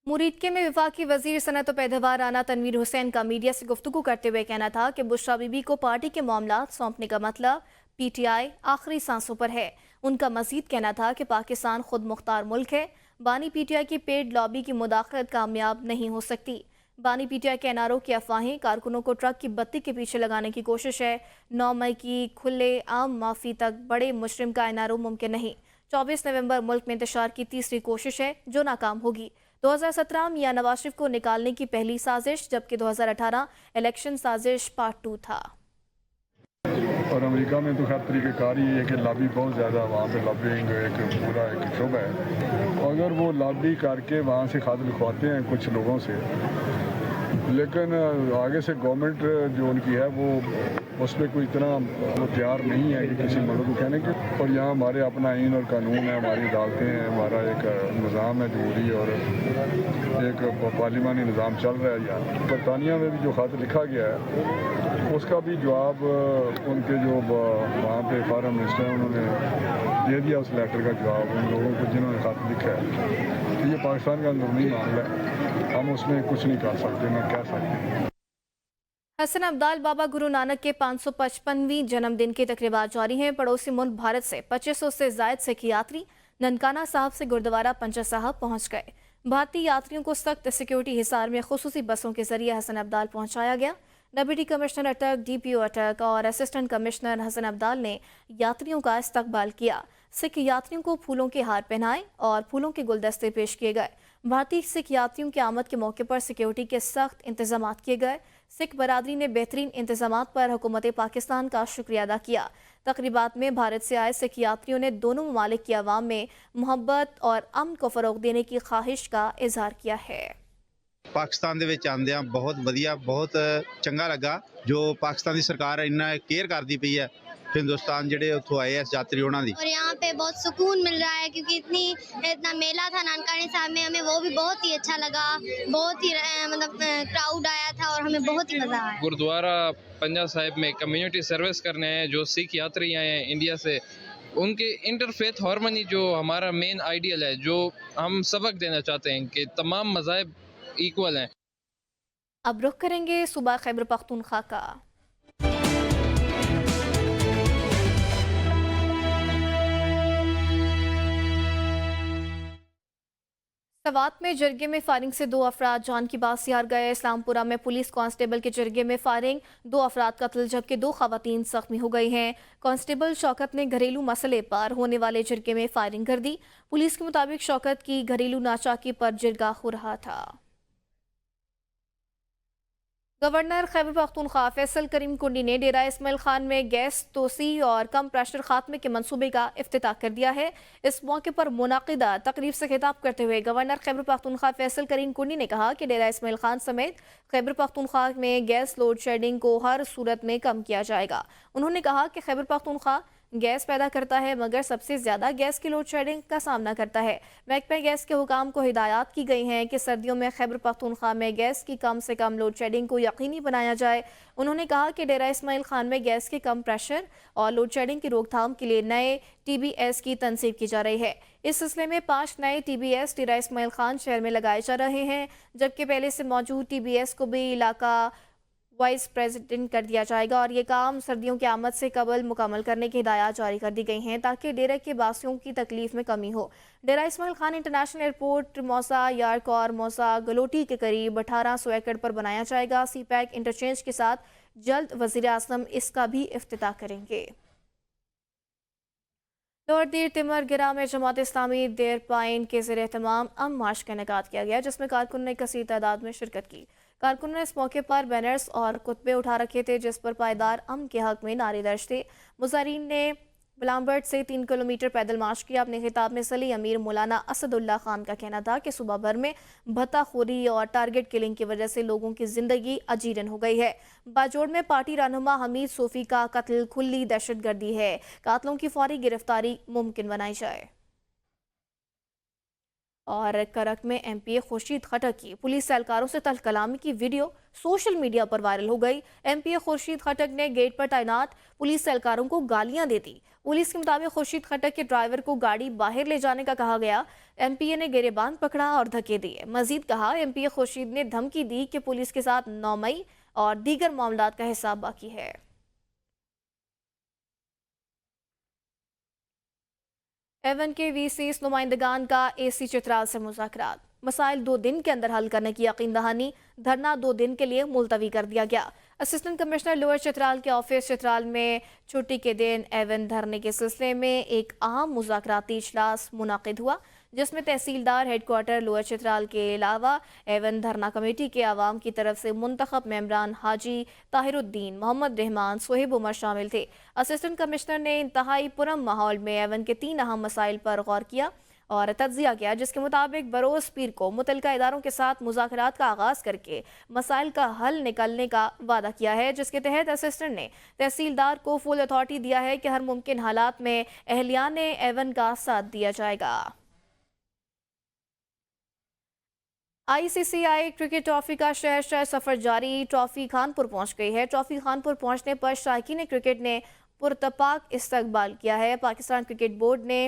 मुरीदके में वफाकी वजीर सनत व पैदावार राना तनवीर हुसैन का मीडिया से गुफ्तगू करते हुए कहना था कि बुशरा बीबी को पार्टी के मामलात सौंपने का मतलब PTI आखिरी सांसों पर है। उनका मजीद कहना था कि पाकिस्तान खुद मुख्तार मुल्क है, बानी PTI की पेड लॉबी की मुदाखलत कामयाब नहीं हो सकती। बानी PTI के NRO की अफवाहें कारकुनों को ट्रक की बत्ती के पीछे लगाने की कोशिश है। 9 मई की खुले आम माफ़ी तक बड़े मुजरिम का NRO मुमकिन नहीं। 24 नवंबर मुल्क में इंतशार की तीसरी कोशिश है जो नाकाम होगी। 2017 मियां नवाज शरीफ को निकालने की पहली साजिश, जबकि 2018 इलेक्शन साजिश पार्ट 2 था। और अमेरिका में तो खैर तरीक़ेकार ही है कि लॉबी बहुत ज़्यादा, वहाँ पे लॉबिंग एक पूरा एक शुबा है। अगर वो लॉबी करके वहाँ से खाद लिखवाते हैं कुछ लोगों से, लेकिन आगे से गवर्नमेंट जो उनकी है वो उस पर कोई इतना वो तैयार नहीं है कि किसी मर्द को कहने के। और यहाँ हमारे अपना आइन और कानून है, हमारी अदालतें हैं, हमारा एक निज़ाम है जमहूरी, और एक पार्लिमानी निज़ाम चल रहा है यहाँ। बरतानिया में भी जो ख़त लिखा गया है उसका भी जवाब उनके जो वहाँ पे फॉरेन मिनिस्टर हैं उन्होंने दे दिया उस लेटर का जवाब उन लोगों को जिन्होंने ख़त लिखा है। तो ये पाकिस्तान का अंदरूनी मामला है, हम उसमें कुछ नहीं कर सकते, ना कह सकते। हसन अब्दाल बाबा गुरु नानक के 555वीं जन्मदिन की तकरीबात जारी हैं। पड़ोसी मुल्क भारत से 2500 से जायद सिख यात्री ननकाना साहब से गुरुद्वारा पंचा साहब पहुंच गए। भारतीय यात्रियों को सख्त सिक्योरिटी हिसार में खुसूसी बसों के जरिए हसन अब्दाल पहुंचाया गया। डिप्टी कमिश्नर अटक, DPO अटक और असिस्टेंट कमिश्नर हसन अब्दाल ने यात्रियों का इस्तकबाल किया। सिख यात्रियों को फूलों के हार पहनाए और फूलों के गुलदस्ते पेश किए गए। भारतीय सिख यात्रियों की आमद के मौके पर सिक्योरिटी के सख्त इंतजाम किए गए। सिख बरादरी ने बेहतरीन इंतजाम पर हुकूमत पाकिस्तान का शुक्रिया अदा किया। तकरीबात में भारत से आए सिख यात्रियों ने दोनों ममालिक की आवाम में मोहब्बत और अमन को फ़रोग देने की ख्वाहिश का इजहार किया है। पाकिस्तान ਦੇ ਵਿੱਚ ਆਂਦਿਆਂ ਬਹੁਤ ਵਧੀਆ, ਬਹੁਤ ਚੰਗਾ ਲੱਗਾ ਜੋ ਪਾਕਿस्तान ਦੀ ਸਰਕਾਰ ਇੰਨਾ केयर करती पई है हिंदुस्तान ਜਿਹੜੇ ਉੱਥੋਂ ਆਏ ਇਸ यात्री ਉਹਨਾਂ ਦੀ। और यहाँ पे बहुत सुकून मिल रहा है क्योंकि इतना मेला था नानकाना साहब में, हमें वो भी बहुत ही अच्छा लगा। बहुत ही मतलब क्राउड आया था और हमें बहुत ही मज़ा आया। गुरुद्वारा पंजा साहिब में कम्युनिटी सर्विस करने हैं जो सिख यात्री आए हैं इंडिया से, उनके इंटरफेथ हार्मनी जो हमारा मेन आइडियल है, जो हम सबक देना चाहते हैं कि तमाम मज़ाहिब इक्वल हैं। अब रुख करेंगे सूबा खैबर पख्तूनख्वा का। सवात में जरगे में फायरिंग से 2 अफराद जान की बासी हार गए। इस्लामपुरा में पुलिस कांस्टेबल के जरगे में फायरिंग, 2 अफराद कत्ल जबकि 2 खवातीन जख्मी हो गई हैं। कांस्टेबल शौकत ने घरेलू मसले पर होने वाले जरगे में फायरिंग कर दी। पुलिस के मुताबिक शौकत की घरेलू नाचाकी पर जिरगा हो रहा था। गवर्नर खैबर पख्तूनख्वा फैसल करीम कुंडी ने डेरा इस्माइल खान में गैस तोसी और कम प्रेशर खात्मे के मंसूबे का इफ्तिताह कर दिया है। इस मौके पर मुनाकिदा तकरीब से खिताब करते हुए गवर्नर खैबर पख्तूनख्वा फैसल करीम कुंडी ने कहा कि डेरा इस्माइल खान समेत खैबर पख्तूनख्वा में गैस लोड शेडिंग को हर सूरत में कम किया जाएगा। उन्होंने कहा कि खैबर पख्तूनख्वा गैस पैदा करता है मगर सबसे ज्यादा गैस की लोड शेडिंग का सामना करता है। महकमा गैस के हुकाम को हिदायत की गई हैं कि सर्दियों में खैबर पख्तूनख्वा में गैस की कम से कम लोड शेडिंग को यकीनी बनाया जाए। उन्होंने कहा कि डेरा इस्माइल खान में गैस के कम प्रेशर और लोड शेडिंग की रोकथाम के लिए नए TBS की तनसीब की जा रही है। इस सिलसिले में 5 नए TBS डेरा इस्माइल खान शहर में लगाए जा रहे हैं, जबकि पहले से मौजूद TBS को भी इलाका वाइस प्रेसिडेंट कर दिया जाएगा और ये काम सर्दियों की आमद से कबल मुकम्मल करने की हिदायत जारी कर दी गई हैं ताकि डेरे के बासियों की तकलीफ में कमी हो। डेरा इस्माइल खान इंटरनेशनल एयरपोर्ट मौसा यार्क और मौसा गलोटी के करीब 1800 एकड़ पर बनाया जाएगा। CPEC इंटरचेंज के साथ जल्द वज़ीर आज़म इसका भी इफ्तिताह करेंगे। लोअर दीर तिमरगिरा में जमात इस्लामी देर पाइन के ज़ेर एहतमाम अम मार्च का इनेकाद किया गया, जिसमें कारकुन ने कसीर तादाद में शिरकत की। कारकुनों ने इस मौके पर बैनर्स और कुतबे उठा रखे थे जिस पर पायदार अमन के हक में नारे दर्ज थे। मुजाहिरीन ने बलामबर्ड से 3 किलोमीटर पैदल मार्च किया। अपने खिताब में सली अमीर मौलाना असदुल्ला खान का कहना था कि सूबा भर में भत्ताखोरी और टारगेट किलिंग की वजह से लोगों की जिंदगी अजीरन हो गई है। बाजोड़ में पार्टी रहनुमा हमीद सोफी का कत्ल खुली दहशतगर्दी है, कातलों की फौरी गिरफ्तारी मुमकिन बनाई जाए। और करक में MPA खुर्शीद खटक की पुलिस एहलकारों से तल्ख कलामी की वीडियो सोशल मीडिया पर वायरल हो गई। MPA खुर्शीद खटक ने गेट पर तैनात पुलिस एहलकारों को गालियां दे दी। पुलिस के मुताबिक खुर्शीद खटक के ड्राइवर को गाड़ी बाहर ले जाने का कहा गया। MPA ने गिरेबान पकड़ा और धक्के दिए। मजीद कहा MPA खुर्शीद ने धमकी दी कि पुलिस के साथ 9 मई और दीगर मामलात का हिसाब बाकी है। एवन के VCs नुमाइंदगान का AC चित्राल से मुज़ाकरात, मसाइल 2 दिन के अंदर हल करने की यकीन दहानी, धरना 2 दिन के लिए मुलतवी कर दिया गया। असिस्टेंट कमिश्नर लोअर चित्राल के ऑफिस चित्राल में छुट्टी के दिन एवन धरने के सिलसिले में एक अहम मुज़ाकराती इजलास मुनाकिद हुआ, जिसमें तहसीलदार हेडक्वार्टर लोअर चित्राल के अलावा एवन धरना कमेटी के आवाम की तरफ से मुंतखब मेंबरान हाजी ताहिरुद्दीन, मोहम्मद रहमान, सोहेब उमर शामिल थे। असिस्टेंट कमिश्नर ने इंतहाई पुरम माहौल में एवन के 3 अहम मसाइल पर गौर किया और तज्जिया किया, जिसके मुताबिक बरोज़ पीर को मुतलका इदारों के साथ मुज़ाकरात का आगाज़ करके मसाइल का हल निकालने का वादा किया है, जिसके तहत असिस्टेंट ने तहसीलदार को फुल अथॉरिटी दिया है कि हर मुमकिन हालात में अहलियान एवन का साथ दिया जाएगा। आईसीसीआई क्रिकेट ट्रॉफी का शहर सफर जारी। ट्रॉफी कानपुर पहुंच गई है। ट्रॉफी कानपुर पहुंचने पर शायकीन क्रिकेट ने पुरतपाक इस्तकबाल किया है। पाकिस्तान क्रिकेट बोर्ड ने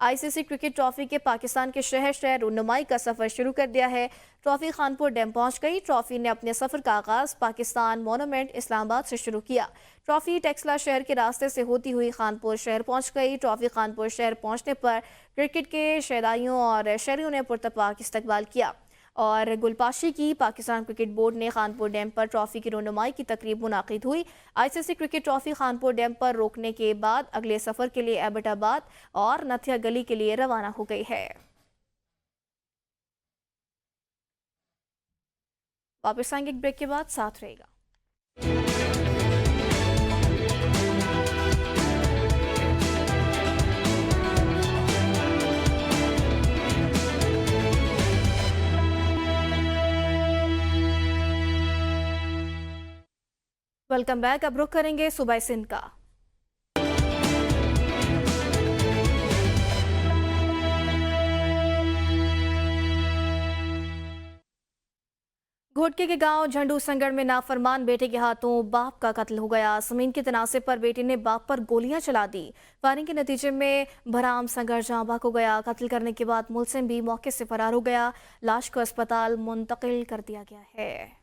आईसीसी क्रिकेट ट्रॉफी के पाकिस्तान के शहर रुनुमाई का सफर शुरू कर दिया है। ट्रॉफी कानपुर डैम पहुंच गई। ट्रॉफी ने अपने सफर का आगाज पाकिस्तान मोनूमेंट इस्लामाबाद से शुरू किया। ट्रॉफी टेक्सला शहर के रास्ते से होती हुई कानपुर शहर पहुंच गई। ट्रॉफी कानपुर शहर पहुंचने पर क्रिकेट के शहदाइयों और शहरियों ने पुरतपाक इस्तकबाल किया और गुलपाशी की। पाकिस्तान क्रिकेट बोर्ड ने कानपुर डैम पर ट्रॉफी की रोनुमाई की तकरीब मुनाकिद हुई। ICC cricket trophy Kanpur dam पर रोकने के बाद अगले सफर के लिए एबटाबाद और नथिया गली के लिए रवाना हो गई है। वापस आएंगे एक ब्रेक के बाद, साथ रहेगा। Welcome back. अब रुख करेंगे सूबा सिंध का। घोटके के गांव झंडू संगड़ में नाफरमान बेटे के हाथों बाप का कत्ल हो गया। जमीन के तनासे पर बेटे ने बाप पर गोलियां चला दी। फायरिंग के नतीजे में भराम संगड़ जाँ बाक हो गया। कत्ल करने के बाद मुलजिम भी मौके से फरार हो गया। लाश को अस्पताल मुंतकिल कर दिया गया है।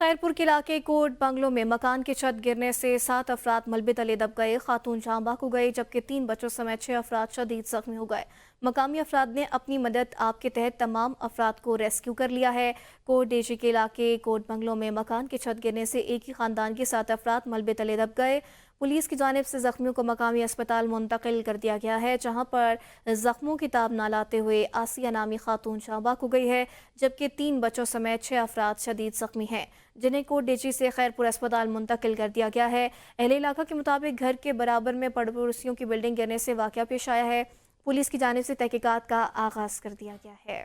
खैरपुर के इलाके कोट बंगलों में मकान की छत गिरने से 7 अफराद मलबे तले दब गए। खातून जाँ बाक हो गई जबकि 3 बच्चों समेत 6 अफराद शदीद जख्मी हो गए। मकामी अफराद ने अपनी मदद आप के तहत तमाम अफराद को रेस्क्यू कर लिया है। कोट डेजी के इलाके कोट बंगलों में मकान की छत गिरने से एक ही खानदान के 7 अफराद मलबे तले दब गए। पुलिस की जानिब से जख्मियों को मकामी अस्पताल मुंतकिल कर दिया गया है, जहां पर जख्मों की ताब न लाते हुए आसिया नामी खातून जाँ बाक हो गई है जबकि 3 बच्चों समेत 6 अफराद शदीद जख्मी हैं जिन्हें कोट डेजी से खैरपुर अस्पताल मुंतकिल कर दिया गया है। अहले इलाका के मुताबिक घर के बराबर में पड़ोसियों की बिल्डिंग गिरने से वाक़या पेश आया है। पुलिस की जानिब से तहकीकात का आगाज कर दिया गया है।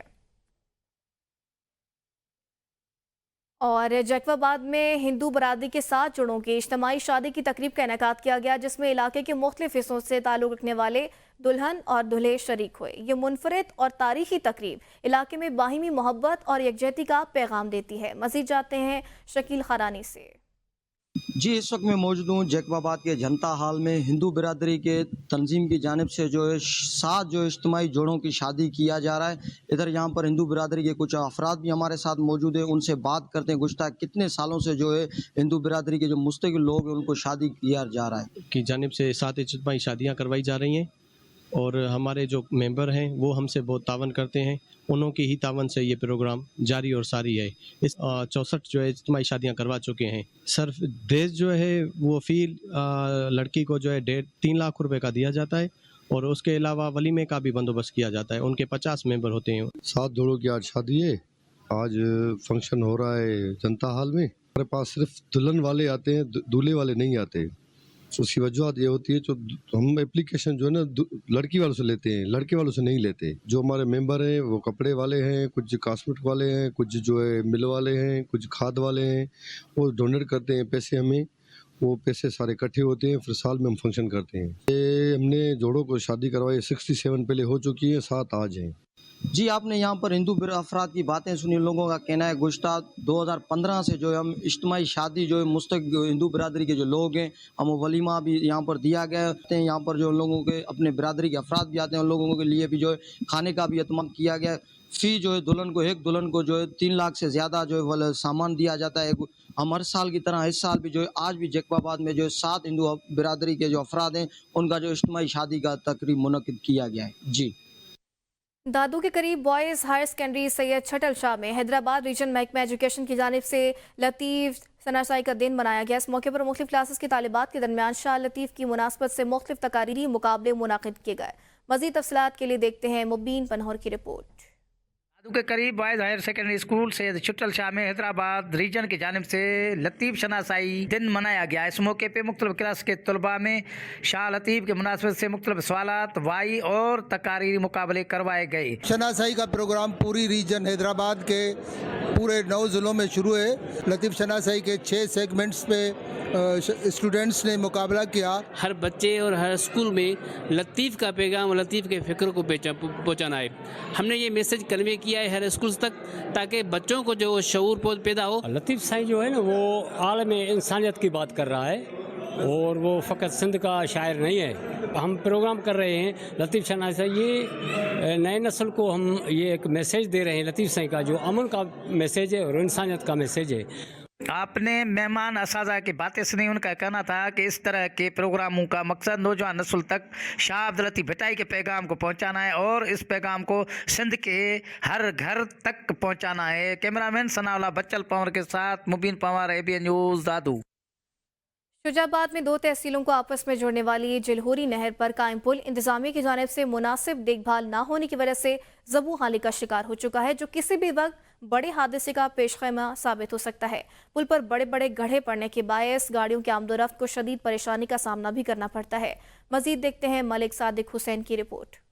और जैकबाबाद में हिंदू बरादरी के 7 जोड़ों की इज्तिमाई शादी की तकरीब का इनेकाद किया गया, जिसमें इलाके के मुख्तलिफ हिस्सों से ताल्लुक़ रखने वाले दुल्हन और दूल्हे शरीक हुए। ये मुनफरिद और तारीखी तकरीब इलाके में बाहिमी मोहब्बत और यकजहती का पैगाम देती है। मज़ीद जाते हैं शकील खरानी से। जी, इस वक्त मैं मौजूद हूँ जैकबाबाद के जनता हाल में। हिंदू बिरादरी के तंजीम की जानिब से जो है 7 जो इज्तिमाई जोड़ों की शादी किया जा रहा है। इधर यहाँ पर हिंदू बिरादरी के कुछ अफराद भी हमारे साथ मौजूद है, उनसे बात करते हैं गुज़श्ता कितने सालों से जो है हिंदू बिरादरी के जो मुस्तकिल लोग हैं उनको शादी किया जा रहा है। की जानिब से 7 इज्तिमाई शादियाँ करवाई जा रही हैं और हमारे जो मेंबर हैं वो हमसे बहुत तावन करते हैं। उन्हों की ही तावन से ये प्रोग्राम जारी और सारी है। इस 64 जो है इज्तिमाई शादियाँ करवा चुके हैं। सर दहेज जो है वो फील लड़की को जो है 3 लाख रुपए का दिया जाता है और उसके अलावा वलीमे का भी बंदोबस्त किया जाता है। उनके 50 मेंबर होते हैं। 7 जोड़ों की आज शादी है। आज फंक्शन हो रहा है जनता हाल में। हमारे पास सिर्फ दुल्हन वाले आते हैं, दूल्हे वाले नहीं आते। उसकी वजूहत ये होती है जो हम एप्लीकेशन जो है ना लड़की वालों से लेते हैं, लड़के वालों से नहीं लेते। जो हमारे मेंबर हैं वो कपड़े वाले हैं, कुछ कॉस्मेटिक वाले हैं, कुछ जो है मिल वाले हैं, कुछ खाद वाले हैं। वो डोनेट करते हैं पैसे हमें। वो पैसे सारे इकट्ठे होते हैं, फिर साल में हम फंक्शन करते हैं। ये हमने जोड़ों को शादी करवाई 67 पहले हो चुकी है, 7 आज हैं। जी, आपने यहाँ पर हिंदू अफराद की बातें सुनी। लोगों का कहना है गुज़श्ता 2015 से जो है हम इज्तिमाई शादी जो है हिंदू बिरादरी के जो लोग हैं हम वलीमा भी यहाँ पर दिया गया है। यहाँ पर जो लोगों के अपने बिरादरी के अफराद भी आते हैं उन लोगों के लिए भी जो है खाने का भी एहतमाम किया गया है। फ़ी जो है एक दुल्हन को जो है 3 लाख से ज़्यादा जो है सामान दिया जाता है। हम हर साल की तरह इस साल भी जो है आज भी जैकबाबाद में जो है 7 हिंदू बिरादरी के जो अफराद हैं उनका जो इज्तिमाई शादी का तकरीब मुनक्किद किया गया है। जी, दादू के करीब boys higher secondary Syed Chhatal Shah में हैदराबाद रीजन महकमा एजुकेशन की जानिब से लतीफ़ सनासाई का दिन मनाया गया। इस मौके पर मुख्तलिफ क्लासेस की तालिबात के दरमियान शाह लतीफ़ की मुनासबत से मुख्तलिफ तकारीरी मुकाबले मुनाकिद किए गए। मज़ीद तफसीलात के लिए देखते हैं मुबीन पनहौर की रिपोर्ट। दादू के करीब boys higher secondary school Syed Chhuttal Shah में हैदराबाद रीजन की जानिब से लतीफ़ शनासाई दिन मनाया गया। इस मौके पे मुख्तलिफ क्लास के तलबा में शाह लतीफ़ के मुनासबत से मुख्तलिफ सवालात वाई और तकारीरी मुकाबले करवाए गए। शनासाई का प्रोग्राम पूरी रीजन हैदराबाद के पूरे 9 ज़िलों में शुरू है। लतीफ़ शनासाई के 6 सेगमेंट्स पे स्टूडेंट्स ने मुकाबला किया। हर बच्चे और हर स्कूल में लतीफ़ का पैगाम और लतीफ़ के फ़िक्र को पहुँचाना है। हमने ये मैसेज कन्वे किया है हर स्कूल तक, ताकि बच्चों को जो शऊर पैदा हो। लतीफ़ साईं जो है ना, वो आलम इंसानियत की बात कर रहा है और वो फ़कत सिंध का शायर नहीं है। हम प्रोग्राम कर रहे हैं लतीफ़ शनासाई, ये नए नस्ल को हम ये एक मैसेज दे रहे हैं लतीफ़ साईं का, जो अमन का मैसेज है और इंसानियत का मैसेज है। आपने मेहमान असाजा की बातें सुनी। उनका कहना था कि इस तरह के प्रोग्रामों का मकसद नौजवान नस्ल तक शाह अब्दुल लतीफ़ भटाई के पैगाम को पहुंचाना है और इस पैगाम को सिंध के हर घर तक पहुंचाना है। कैमरामैन सनाउल्लाह बच्चल पंवर के साथ मुबीन पंवर, ABN न्यूज़, दादू। शुजाबाद में 2 तहसीलों को आपस में जोड़ने वाली जिलहोरी नहर पर कायम पुल इंतजामिया की जानिब से मुनासिब देखभाल न होने की वजह से ज़बू हाली का शिकार हो चुका है, जो किसी भी वक्त बड़े हादसे का पेशखैमा साबित हो सकता है। पुल पर बड़े बड़े गड्ढे पड़ने के बायस गाड़ियों की आमदोरफ्त को शदीद परेशानी का सामना भी करना पड़ता है। मजीद देखते हैं मलिक सादिक हुसैन की रिपोर्ट।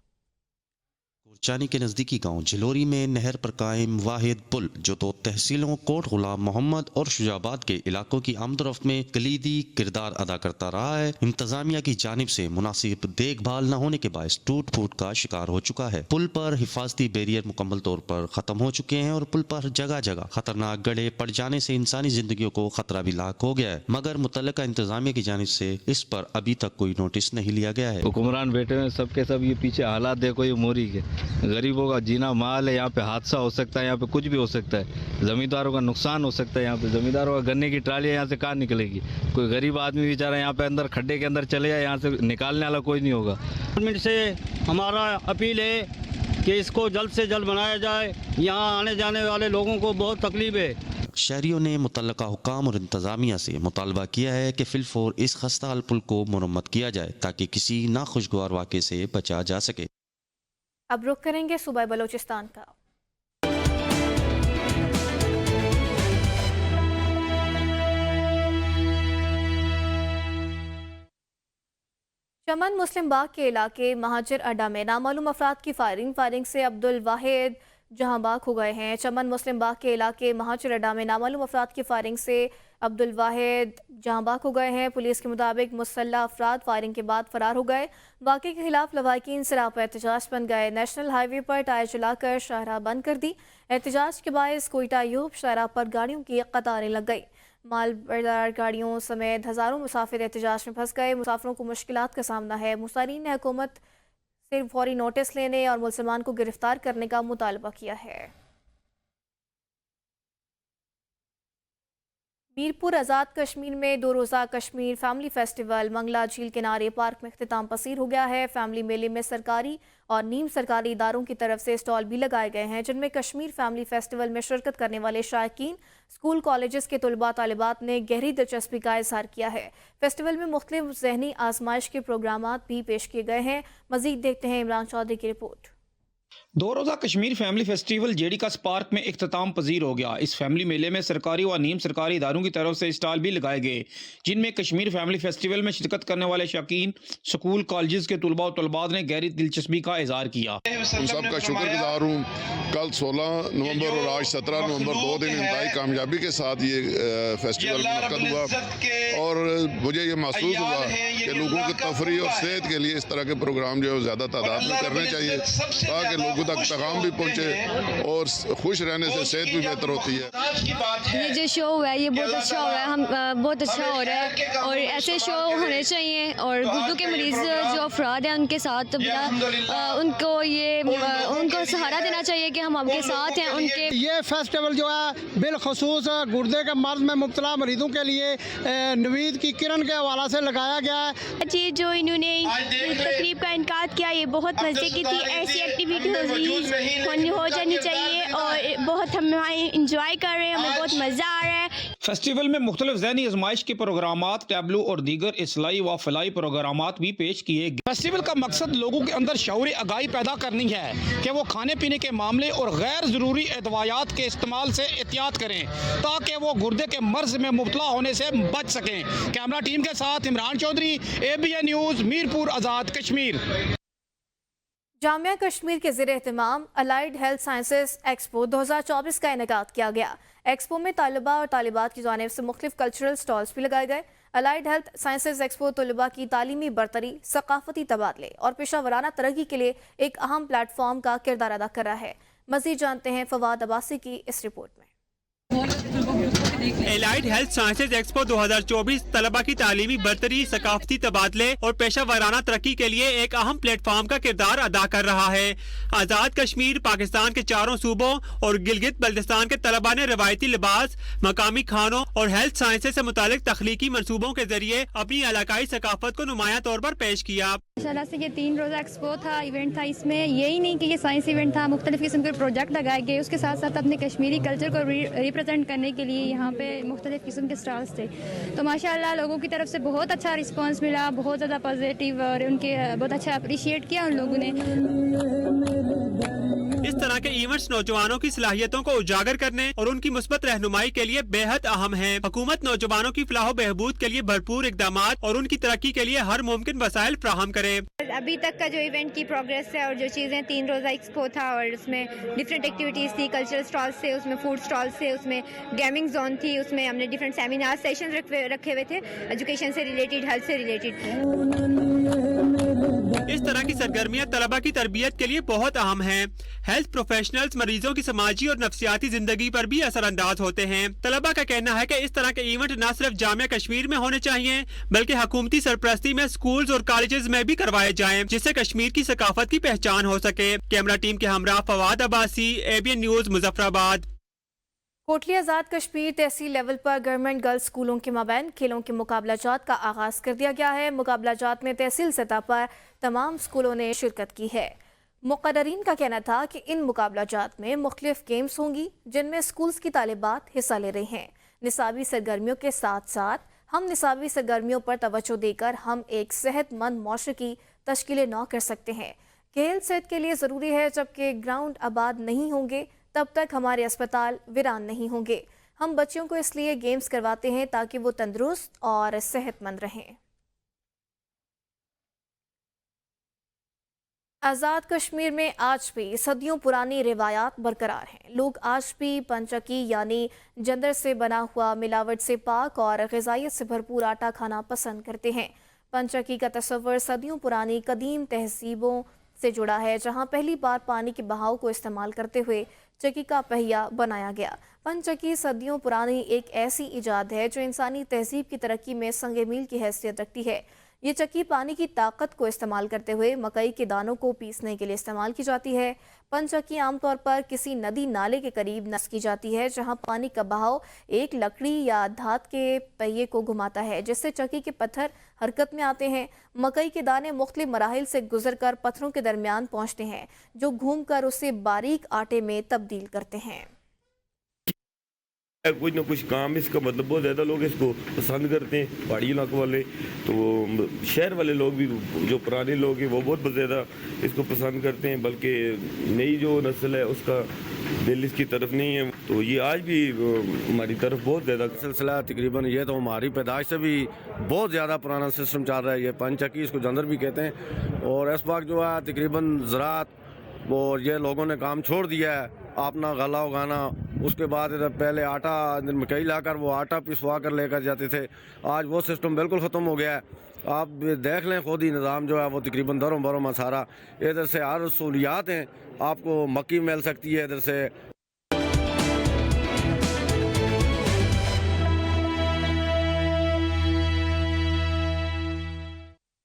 चानी के नज़दीकी गांव जिलोरी में नहर पर कायम वाहिद पुल, जो 2 तहसीलों कोट गुलाम मोहम्मद और शुजाबाद के इलाकों की आमदरफ्त में कलीदी किरदार अदा करता रहा है, इंतजामिया की जानिब से मुनासिब देखभाल न होने के बायस टूट फूट का शिकार हो चुका है। पुल पर हिफाजती बैरियर मुकम्मल तौर पर खत्म हो चुके हैं और पुल पर जगह जगह खतरनाक गड्ढे पड़ जाने से इंसानी जिंदगियों को खतरा भी लाक हो गया है, मगर मुतल्लिका इंतजामिया की जानिब से इस पर अभी तक कोई नोटिस नहीं लिया गया है। हुक्मरान बैठे हुए सबके सब, ये पीछे हालात देखो, ये मोरी के गरीबों का जीना माल है। यहाँ पे हादसा हो सकता है, यहाँ पे कुछ भी हो सकता है, जमींदारों का नुकसान हो सकता है। यहाँ पे जमींदारों का गन्ने की ट्राली यहाँ से कहाँ निकलेगी? कोई गरीब आदमी बेचारा यहाँ पे अंदर खड्डे के अंदर चले जाए, यहाँ से निकालने वाला कोई नहीं होगा। गवर्नमेंट से हमारा अपील है कि इसको जल्द से जल्द बनाया जाए, यहाँ आने जाने वाले लोगों को बहुत तकलीफ है। शहरियों ने मुतल्लिका हुकाम और इंतजामिया से मुतालबा किया है कि फिलफौर इस खस्ताहाल पुल को मुरम्मत किया जाए ताकि किसी नाखुशगवार वाक़े से बचा जा सके। अब रुख करेंगे सूबा बलोचिस्तान का। चमन मुस्लिम बाग के इलाके महाजर अड्डा में नामालूम अफराद की फायरिंग से अब्दुल वाहिद जहां बाग हो गए हैं। चमन मुस्लिम बाग के इलाके महाजर अड्डा में नामालूम अफराद की फायरिंग से अब्दुल वाहिद जहां बाग हो गए हैं। पुलिस के मुताबिक मुसल्ला अफराद फायरिंग के बाद फरार हो गए। वाक़े के खिलाफ लवाकिन सरापा एहतजाज बन गए। नेशनल हाईवे पर टायर जलाकर शाहराह बंद कर दी। एहतजाज के बायस कोयटा यूब शाहराह पर गाड़ियों की कतारें लग गई। माल बरदार गाड़ियों समेत हज़ारों मुसाफिर एहतजाज में फंस गए। मुसाफिरों को मुश्किलात का सामना है। मुसाफिरीन ने हुकूमत से फौरी नोटिस लेने और मुसलमान को गिरफ्तार करने का मुतालबा किया है। मीरपुर आज़ाद कश्मीर में 2 रोज़ा कश्मीर फैमिली फेस्टिवल मंगला झील किनारे पार्क में इख्तिताम पसीर हो गया है। फैमिली मेले में सरकारी और नीम सरकारी इदारों की तरफ से स्टॉल भी लगाए गए हैं, जिनमें कश्मीर फैमिली फेस्टिवल में शिरकत करने वाले शायकीन स्कूल कॉलेजेस के तलबा तालिबात ने गहरी दिलचस्पी का इजहार किया है। फेस्टिवल में मुख्तलिफ ज़हनी आजमाइश के प्रोग्राम भी पेश किए गए हैं। मजीद देखते हैं इमरान चौधरी की रिपोर्ट। 2 रोज़ा कश्मीर फैमिली फेस्टिवल जेडीकास पार्क में इख्तिताम पजीर हो गया। इस फैमिली मेले में सरकारी और नीम सरकारी इदारों की तरफ से स्टॉल भी लगाए गए, जिनमें कश्मीर फैमिली फेस्टिवल में शिरकत करने वाले शौकीन स्कूल कॉलेज के तलबा और तलबात ने गहरी दिलचस्पी का इजहार किया। उन सबका शुक्रगुजार हूँ। कल 16 नवंबर और आज 17 नवंबर 2 दिन इंतहाई कामयाबी के साथ ये फेस्टिवल मुनक्कद हुआ और मुझे ये महसूस हुआ कि लोगों की तफरी और सेहत के लिए इस तरह के प्रोग्राम जो है ज़्यादा तादाद में करने चाहिए, ताकि लोगों तक पैगाम भी पहुंचे और खुश रहने से सेहत भी बेहतर होती है। ये जो शो है ये बहुत अच्छा हो रहा है, हम बहुत अच्छा हो रहा है और ऐसे शो होने चाहिए। और गुर्दों के मरीज जो अफराद हैं उनके साथ उनको सहारा देना चाहिए कि हम आपके साथ हैं। उनके ये फेस्टिवल जो है बिलखसूस गुर्दे के मर्ज में मुब्तला मरीजों के लिए नवीद की किरण के हवाला से लगाया गया है। जी जो इन्होंने तकरीब का इनकाद किया ये बहुत मजे की थी। ऐसी एक्टिविटी हो जानी चाहिए और बहुत हम इंजॉय कर रहे हैं, हमें बहुत मजा आ रहा है। फेस्टिवल में मुख्तलिफ ज़हनी आजमाइश के प्रोग्रामात, टैबलो और दीगर इसलाई व फलाई प्रोग्रामात भी पेश किए गए। फेस्टिवल का मकसद लोगों के अंदर शऊर आगाही पैदा करनी है कि वो खाने पीने के मामले और गैर ज़रूरी अदवायात के इस्तेमाल से एहतियात करें, ताकि वो गुर्दे के मर्ज में मुब्तला होने से बच सकें। कैमरा टीम के साथ इमरान चौधरी, ABN न्यूज़, मीरपुर आज़ाद कश्मीर। जामिया कश्मीर के ज़ेर एहतमाम अलाइड हेल्थ साइंसेज एक्सपो 2024 का इनेकाद किया गया। एक्सपो में तालिबा और तालिबात की जानिब से मुख्तलिफ कल्चरल स्टॉल्स भी लगाए गए। अलाइड हेल्थ साइंसेज एक्सपो तलबा की तालीमी बरतरी, सकाफती तबादले और पेशा वराना तरक्की के लिए एक अहम प्लेटफॉर्म का किरदार अदा कर रहा है। मज़ीद जानते हैं फवाद अब्बासी की इस रिपोर्ट में। एलाइड हेल्थ साइंसेज एक्सपो 2024 तलबा की तालीमी बरतरी, सकाफती तबादले और पेशा वराना तरक्की के लिए एक अहम प्लेटफॉर्म का किरदार अदा कर रहा है। आज़ाद कश्मीर, पाकिस्तान के चारों सूबों और गिलगित बल्तिस्तान के तलबा ने रवायती लिबास, मकामी खानों और हेल्थ साइंसेज से मुतालिक तख्लीकी मनसूबों के जरिए अपनी इलाकाई सकाफत को नुमाया तौर पर पेश किया। माशाल्लाह से ये 3 रोज़ा एक्सपो था, इवेंट था। इसमें यही नहीं कि ये साइंस इवेंट था, मुख्तलिफ किस्म के प्रोजेक्ट लगाए गए। उसके साथ साथ अपने कश्मीरी कल्चर को रिप्रेजेंट करने के लिए यहाँ पे मुख्तलिफ किस्म के स्टॉल्स थे। तो माशाल्लाह लोगों की तरफ से बहुत अच्छा रिस्पांस मिला, बहुत ज़्यादा पॉजिटिव, और उनके बहुत अच्छा अप्रिशिएट किया उन लोगों ने। इस तरह के इवेंट्स नौजवानों की सलाहियतों को उजागर करने और उनकी मुस्बत रहनुमाई के लिए बेहद अहम है। हुकूमत नौजवानों की फलाह बहबूद के लिए भरपूर इकदाम और उनकी तरक्की के लिए हर मुमकिन वसाइल फ्राहम करे। अभी तक का जो इवेंट की प्रोग्रेस है और जो चीज़ें 3 रोज़ा एक्सपो था और उसमें डिफरेंट एक्टिविटीज़ थी, कल्चरल स्टॉल्स थे, उसमें फूड स्टॉल्स थे, उसमें गेमिंग जोन थी, उसमें हमने डिफरेंट सेमिनार सेशन रखे हुए थे एजुकेशन से रिलेटेड, हेल्थ से रिलेटेड। इस तरह की सरगर्मियां तलबा की तरबियत के लिए बहुत अहम हैं। हेल्थ प्रोफेशनल्स मरीजों की समाजी और नफ्सियाती जिंदगी पर भी असरअंदाज होते हैं। तलबा का कहना है कि इस तरह के इवेंट न सिर्फ जामिया कश्मीर में होने चाहिए बल्कि हुकूमती सरपरस्ती में स्कूल्स और कॉलेजेस में भी करवाए जाएं, जिससे कश्मीर की सकाफत की पहचान हो सके। कैमरा टीम के हमरा फवाद अब्बासी, ABN न्यूज़, मुजफ्फराबाद। कोटली आज़ाद कश्मीर तहसील लेवल पर गवर्नमेंट गर्ल्स स्कूलों के माबैन खेलों के मुकाबला जात का आगाज़ कर दिया गया है। मुकाबला जात में तहसील सतह पर तमाम स्कूलों ने शिरकत की है। मुक़र्ररीन का कहना था कि इन मुकाबला जात में मुख्तलिफ गेम्स होंगी जिनमें स्कूल्स की तालिबात हिस्सा ले रही हैं। निसाबी सरगर्मियों के साथ साथ हम निसाबी सरगर्मियों पर तवज्जो देकर हम एक सेहतमंद माशरे की तश्कील नौ कर सकते हैं। खेल सेहत के लिए ज़रूरी है, जबकि ग्राउंड आबाद नहीं होंगे तब तक हमारे अस्पताल वीरान नहीं होंगे। हम बच्चों को इसलिए गेम्स करवाते हैं ताकि वो तंदुरुस्त और सेहतमंद रहें। आज़ाद कश्मीर में आज भी सदियों पुरानी रिवायात बरकरार हैं। लोग आज भी पंचकी यानी जंदर से बना हुआ, मिलावट से पाक और ग़िज़ाइयत से भरपूर आटा खाना पसंद करते हैं। पंचकी का तस्वर सदियों पुरानी कदीम तहजीबों से जुड़ा है, जहां पहली बार पानी के बहाव को इस्तेमाल करते हुए चक्की का पहिया बनाया गया। पंचकी सदियों पुरानी एक ऐसी इजाद है जो इंसानी तहजीब की तरक्की में संगे मील की हैसियत रखती है। ये चक्की पानी की ताकत को इस्तेमाल करते हुए मकई के दानों को पीसने के लिए इस्तेमाल की जाती है। पंचकी आमतौर पर किसी नदी नाले के करीब नस्ब की जाती है, जहां पानी का बहाव एक लकड़ी या धात के पहिए को घुमाता है, जिससे चक्की के पत्थर हरकत में आते हैं। मकई के दाने मुख्तलिफ मराहिल से गुजरकर पत्थरों के दरमियान पहुंचते हैं, जो घूमकर उसे बारीक आटे में तब्दील करते हैं। कुछ ना कुछ काम इसका मतलब बहुत ज़्यादा लोग इसको पसंद करते हैं, पहाड़ी इलाकों वाले, तो शहर वाले लोग भी, जो पुराने लोग हैं वो बहुत ज़्यादा इसको पसंद करते हैं, बल्कि नई जो नस्ल है उसका दिल इसकी तरफ नहीं है। तो ये आज भी हमारी तरफ बहुत ज़्यादा सिलसिला तकरीबन ये तो हमारी पैदाइश से भी बहुत ज़्यादा पुराना सिस्टम चल रहा है। ये पंचकी, इसको जंदर भी कहते हैं। और इस वक्त जो है तकरीबन ज़राअत और ये लोगों ने काम छोड़ दिया है, अपना गला उगाना, उसके बाद पहले आटा मकई लाकर वो आटा पिसवा कर लेकर जाते थे। आज वो सिस्टम बिल्कुल ख़त्म हो गया है। आप देख लें, खुद ही निज़ाम जो है वो तकरीबन दरों बरों में सारा इधर से हर सहूलियात हैं, आपको मक्की मिल सकती है इधर से।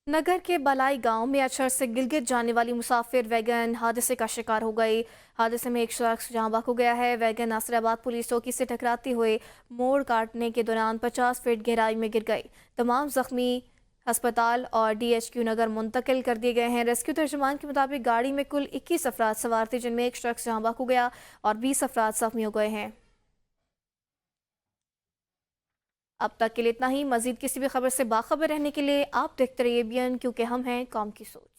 नगर के बलाई गांव में अचर से गिलगित जाने वाली मुसाफिर वैगन हादसे का शिकार हो गई। हादसे में एक शख्स जहां बक हो गया है। वैगन नासिराबाद पुलिस चौकी से टकराते हुए मोड़ काटने के दौरान 50 फीट गहराई में गिर गई। तमाम जख्मी अस्पताल और DHQ नगर मुंतकिल कर दिए गए हैं। रेस्क्यू तर्जुमान के मुताबिक गाड़ी में कुल 21 अफराद सवार थे, जिनमें एक शख्स जहां बक हो गया और 20 अफराद जख्मी हो गए हैं। अब तक के लिए इतना ही। मजीद किसी भी खबर से बाखबर रहने के लिए आप देखते रहिए ABN, क्योंकि हम हैं कौम की सोच।